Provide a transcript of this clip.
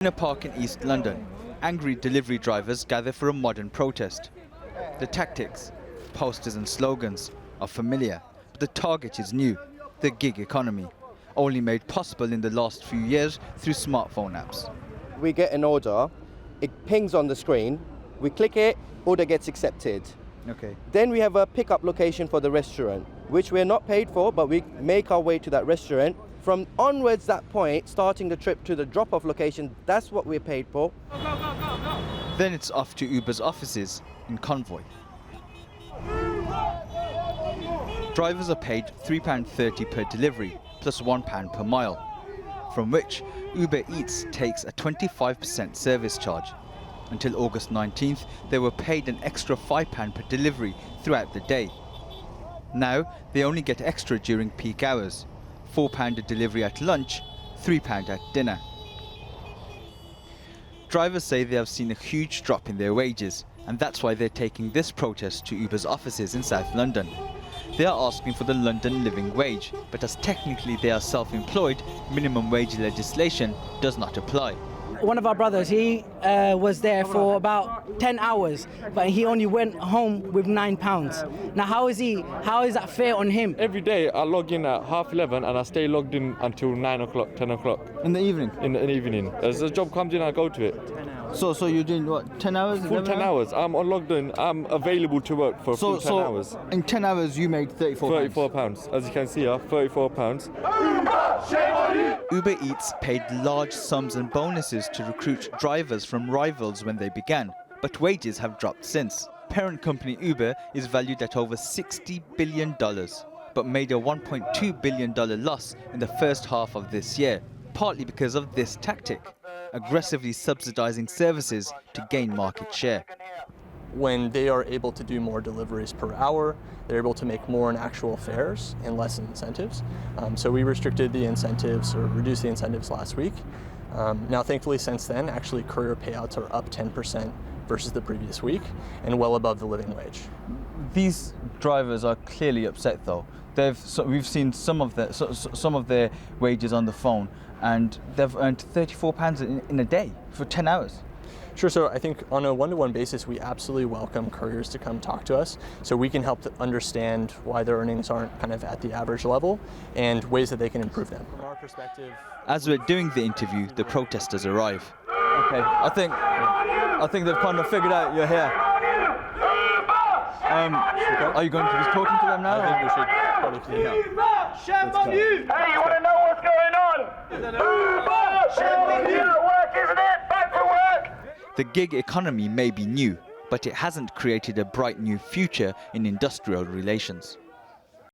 In a park in East London, angry delivery drivers gather for a modern protest. The tactics, posters and slogans are familiar, but the target is new, the gig economy, only made possible in the last few years through smartphone apps. We get an order, it pings on the screen, we click it, order gets accepted. Okay. Then we have a pickup location for the restaurant, which we're not paid for, but we make our way to that restaurant. From onwards that point, starting the trip to the drop-off location, that's what we're paid for. Then it's off to Uber's offices in Convoy. Drivers are paid £3.30 per delivery, plus £1 per mile, from which Uber Eats takes a 25% service charge. Until August 19th, they were paid an extra £5 per delivery throughout the day. Now, they only get extra during peak hours. £4 a delivery at lunch, £3 at dinner. Drivers say they have seen a huge drop in their wages, and that's why they're taking this protest to Uber's offices in South London. They are asking for the London living wage, but as technically they are self-employed, minimum wage legislation does not apply. One of our brothers, he was there for about 10 hours, but he only went home with £9. Now, how is that fair on him? Every day I log in at 11:30 and I stay logged in until 9 o'clock, 10 o'clock. In the evening? In the evening. As the job comes in, I go to it. So you're doing what, 10 hours? Full 10 hours. I'm on logged in. I'm available to work for full 10 hours. In 10 hours you made £34? £34. As you can see here, £34. Uber Eats paid large sums and bonuses to recruit drivers from rivals when they began, but wages have dropped since. Parent company Uber is valued at over $60 billion, but made a $1.2 billion loss in the first half of this year, partly because of this tactic, aggressively subsidizing services to gain market share. When they are able to do more deliveries per hour, they're able to make more in actual fares and less in incentives. So we restricted the incentives or reduced the incentives last week. Now, thankfully, since then, actually courier payouts are up 10% versus the previous week and well above the living wage. These drivers are clearly upset, though. We've seen some of their wages on the phone, and they've earned £34 in a day for 10 hours. Sure, so I think on a one-to-one basis, we absolutely welcome couriers to come talk to us so we can help to understand why their earnings aren't kind of at the average level and ways that they can improve them. From our perspective, as we're doing the interview, the protesters arrive. Okay, I think they've kind of figured out you're here. Are you going to be talking to them now? I think we should probably continue now. Shame on you! Hey, you want to know what's going on? Shame on you! Work, isn't it? Back to work! The gig economy may be new, but it hasn't created a bright new future in industrial relations.